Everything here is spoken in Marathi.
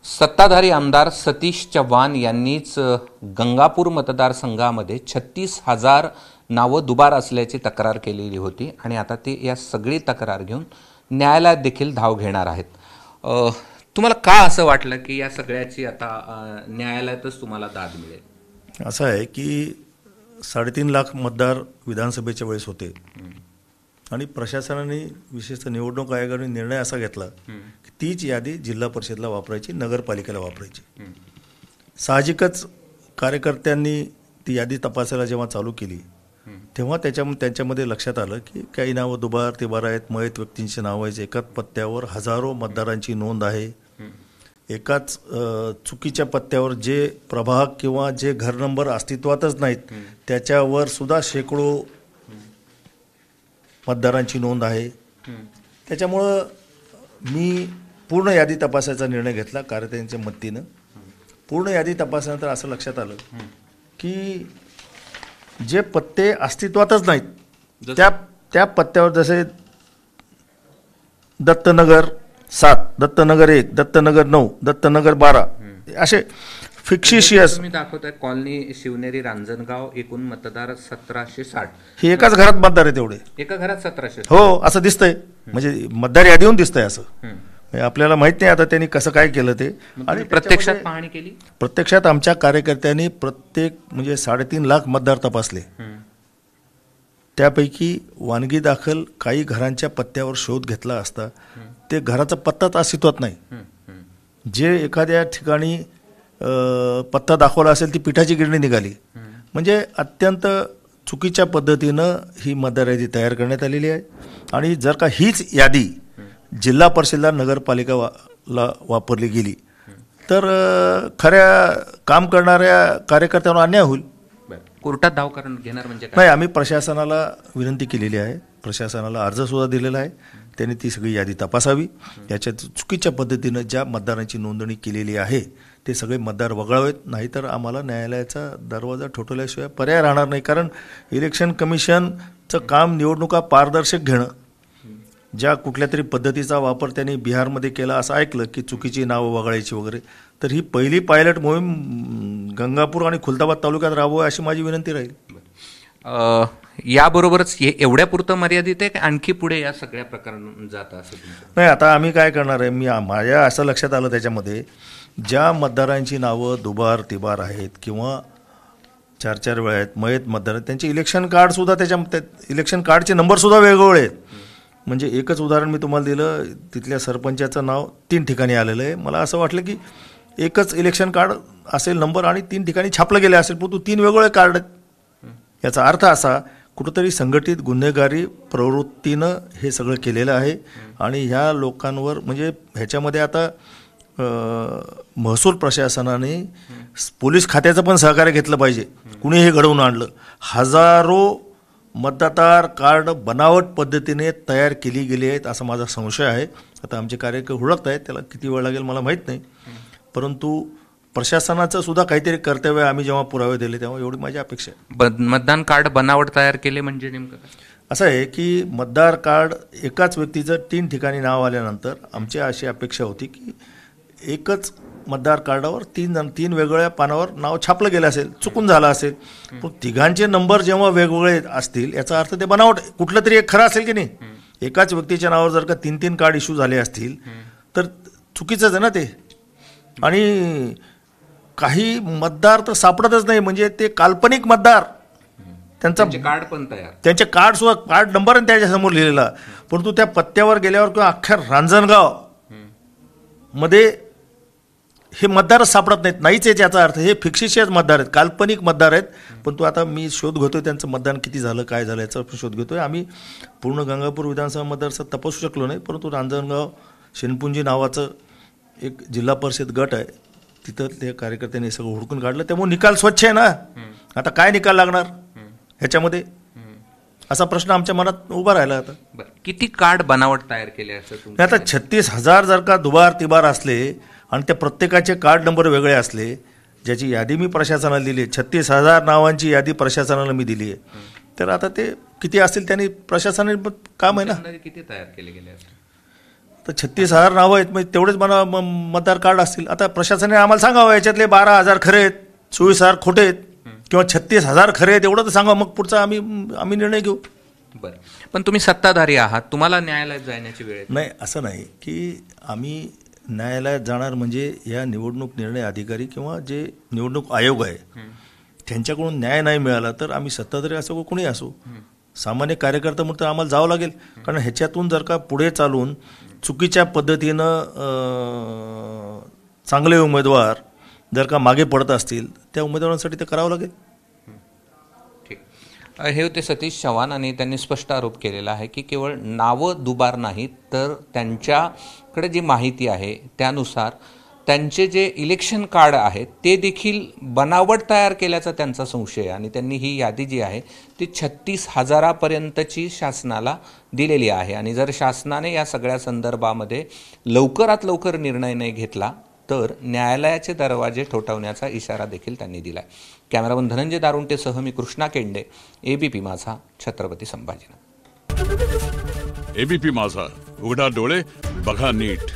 सत्ताधारी आमदार सतीश चव्हाण यांनीच गंगापूर मतदारसंघामध्ये 36,000 नावं दुबार असल्याची तक्रार केलेली होती आणि आता ते या सगळी तक्रार घेऊन न्यायालयात देखील धाव घेणार आहेत. तुम्हाला का असं वाटलं की या सगळ्याची आता न्यायालयातच तुम्हाला दाद मिळेल? असं आहे की 3.5 लाख मतदार विधानसभेच्या वेळेस होते आणि प्रशासनाने विशेषतः निवडणूक आयोगाने निर्णय असा घेतला की तीच यादी जिल्हा परिषदला वापरायची, नगरपालिकेला वापरायची. साहजिकच कार्यकर्त्यांनी ती यादी तपासायला जेव्हा चालू केली तेव्हा त्यांच्यामध्ये लक्षात आलं की काही नावं दुबार तिबार आहेत, मयत व्यक्तींची नावं आहेत, एकाच पत्त्यावर हजारो मतदारांची नोंद आहे, एकाच चुकीच्या पत्त्यावर जे प्रभाग किंवा जे घर नंबर अस्तित्वातच नाहीत त्याच्यावर सुद्धा शेकडो मतदारांची नोंद आहे. त्याच्यामुळं मी पूर्ण यादी तपासायचा निर्णय घेतला कार्यकर्त्यांच्या मदतीनं. पूर्ण यादी तपासल्यानंतर असं लक्षात आलं की जे पत्ते अस्तित्वातच नाहीत त्या पत्त्यावर जसे दत्तनगर 7, दत्तनगर 1, दत्तनगर 9, दत्तनगर 12 असे फिक्शिशियस. तुम्ही दाखवताय कॉलनी शिवनेरी रांजणगाव, एकूण मतदार 1760. हे एकाच घरात मतदार आहे तेवढे, एका घरात 1700. हो असं दिसतंय, म्हणजे मतदार यादीहून दिसतंय असं. आपल्याला माहित नाही आता त्यांनी कसं काय केलं ते. आणि प्रत्यक्षात पाहणी केली. प्रत्यक्षात आमच्या कार्यकर्त्यांनी प्रत्येक म्हणजे 3.5 लाख मतदार तपासले. त्यापैकी वानगी दाखल काही घरांच्या पत्त्यावर शोध घेतला असता ते घराचा पत्ताच अस्तित्वात नाही. जे एखाद्या ठिकाणी पत्ता दाखवला असेल ती पिठाची गिरणी निघाली. म्हणजे अत्यंत चुकीच्या पद्धतीनं ही मतदार यादी तयार करण्यात आलेली आहे. आणि जर का हीच यादी जिल्हा परिषदला नगरपालिकाला वापरली गेली तर खऱ्या काम करणाऱ्या कार्यकर्त्यांना अन्याय होईल. कोर्टात धाव घेणार म्हणजे नाही, आम्ही प्रशासनाला विनंती केलेली आहे, प्रशासनाला अर्जसुद्धा दिलेला आहे. त्यांनी ती सगळी यादी तपासावी. याच्यात चुकीच्या पद्धतीनं ज्या मतदारांची नोंदणी केलेली आहे ते सगळे मतदार वगळावेत, नाहीतर आम्हाला न्यायालयाचा दरवाजा ठोठवल्याशिवाय पर्याय राहणार नाही. कारण इलेक्शन कमिशनचं काम निवडणुका पारदर्शक घेणं. ज्या कुठल्या तरी पद्धतीचा वापर त्यांनी बिहारमध्ये केला असं ऐकलं की चुकीची नावं वगळायची वगैरे, तर ही पहिली पायलट मोहीम गंगापूर आणि खुलताबाद तालुक्यात राबवावी अशी माझी विनंती राहील. याबरोबरच एवढ्या पुरतं मर्यादित आहे की आणखी पुढे या सगळ्या प्रकारानं जातं असं? नाही, आता आम्ही काय करणार आहे, माझ्या असं लक्षात आलं त्याच्यामध्ये ज्या मतदारांची नावं दुबार तिबार आहेत किंवा 4-4 वेळा आहेत, मयत मतदार आहेत, त्यांचे इलेक्शन कार्डसुद्धा इलेक्शन कार्डचे नंबरसुद्धा वेगवेगळे आहेत. म्हणजे एकच उदाहरण मी तुम्हाला दिलं, तिथल्या सरपंचाचं नाव 3 ठिकाणी आलेलं आहे. मला असं वाटलं की एकच इलेक्शन कार्ड असेल नंबर आणि 3 ठिकाणी छापलं गेलं असेल, परंतु 3 वेगवेगळे कार्ड आहेत. याचा अर्थ असा कुठंतरी संघटित गुन्हेगारी प्रवृत्तीनं हे सगळं केलेलं आहे. आणि ह्या लोकांवर म्हणजे ह्याच्यामध्ये आता महसूल प्रशासनाने पोलीस खात्याचं पण सहकार्य घेतलं पाहिजे. कुणी हे घडवून आणलं. हजारो मतदार कार्ड बनावट पद्धतीने तयार केली गेली आहेत असा माझा संशय आहे. आता आमचे कार्यकर्ते हुडकत आहेत, त्याला किती वेळ लागेल मला माहीत नाही, परंतु प्रशासनाचं सुद्धा काहीतरी कर्तव्य आम्ही जेव्हा पुरावे दिले तेव्हा एवढी माझी अपेक्षा आहे. मतदान कार्ड बनावट तयार केले म्हणजे नेमकं असं आहे की मतदार कार्ड एकाच व्यक्तीचं 3 ठिकाणी नाव आल्यानंतर आमची अशी अपेक्षा होती की एकच मतदार कार्डावर 3 वेगवेगळ्या पानावर नाव छापलं गेलं असेल, चुकून झालं असेल, पण तिघांचे नंबर जेव्हा वेगवेगळे असतील याचा अर्थ ते बनावट कुठलं तरी एक खरं असेल की नाही. एकाच व्यक्तीच्या नावावर जर का 3 कार्ड इश्यू झाले असतील तर चुकीचंच आहे ना ते. आणि काही मतदार तर सापडतच नाही, म्हणजे ते काल्पनिक मतदार, त्यांचं कार्ड पण तयार, त्यांचे कार्ड सुद्धा कार्ड नंबर त्याच्यासमोर लिहिलेला, परंतु त्या पत्त्यावर गेल्यावर किंवा अख्ख्या रांजणगाव मध्ये हे मतदारच सापडत नाहीत. नाहीच आहे याचा अर्थ हे फिक्शिशियस मतदार आहेत, काल्पनिक मतदार आहेत. परंतु आता मी शोध घेतोय त्यांचं मतदान किती झालं, काय झालं याचा शोध घेतोय. आम्ही पूर्ण गंगापूर विधानसभा मतदारसंघ तपासू शकलो नाही, परंतु रांजणगाव शेनपुंजी नावाचं एक जिल्हा परिषद गट आहे, तिथं ते कार्यकर्त्यांनी सगळं हुडकून काढलं. त्यामुळे निकाल स्वच्छ आहे ना. आता काय निकाल लागणार ह्याच्यामध्ये असा प्रश्न आमच्या मनात उभा राहिला. आता किती कार्ड बनावट तयार केले असं? आता 36,000 जर का दुबार तिबार असले आणि त्या प्रत्येकाचे कार्ड नंबर वेगळे असले, ज्याची यादी मी प्रशासनाला दिली आहे, 36,000 नावांची यादी प्रशासनाला मी दिली आहे, तर आता ते किती असतील त्यांनी प्रशासनाने काम आहे ना. किती तयार केले गेले? तर 36,000 नावं आहेत, म्हणजे तेवढेच मला मतदार कार्ड असतील. आता प्रशासनाने आम्हाला सांगावं याच्यातले 12,000 खरे आहेत, 24,000 खोटे आहेत किंवा 36,000 खरे आहेत, एवढं तर सांगा, मग पुढचा आम्ही निर्णय घेऊ. बरं, पण तुम्ही सत्ताधारी आहात, तुम्हाला न्यायालयात जाण्याची वेळ येते. नाही, असं नाही की आम्ही न्यायालयात जाणार म्हणजे या निवडणूक निर्णय अधिकारी किंवा जे निवडणूक आयोग आहे त्यांच्याकडून न्याय नाही मिळाला तर आम्ही सत्ताधारी असो कोणी असो, सामान्य कार्यकर्ता म्हणून तर आम्हाला जावं लागेल. कारण ह्याच्यातून जर का पुढे चालून चुकीच्या पद्धतीनं चांगले उमेदवार जर का मागे पडत असतील त्या उमेदवारांसाठी ते करावं लागेल. ठीक, हे होते सतीश चव्हाण आणि त्यांनी स्पष्ट आरोप केलेला आहे की केवळ नावं दुबार नाहीत तर त्यांच्याकडे जी माहिती आहे त्यानुसार त्यांचे जे इलेक्शन कार्ड आहेत ते देखील बनावट तयार केल्याचा त्यांचा संशय आहे आणि त्यांनी ही यादी जी आहे ती 36,000पर्यंतची शासनाला दिलेली आहे. आणि जर शासनाने या सगळ्या संदर्भामध्ये लवकरात लवकर निर्णय नाही घेतला तर न्यायालयाचे दरवाजे ठोठावण्याचा इशारा देखील त्यांनी दिला आहे. कॅमेरामन धनंजय दारुंटेसह मी कृष्णा केंडे, एबीपी माझा, छत्रपती संभाजीनगर. एबीपी माझा, उघडा डोळे बघा नीट.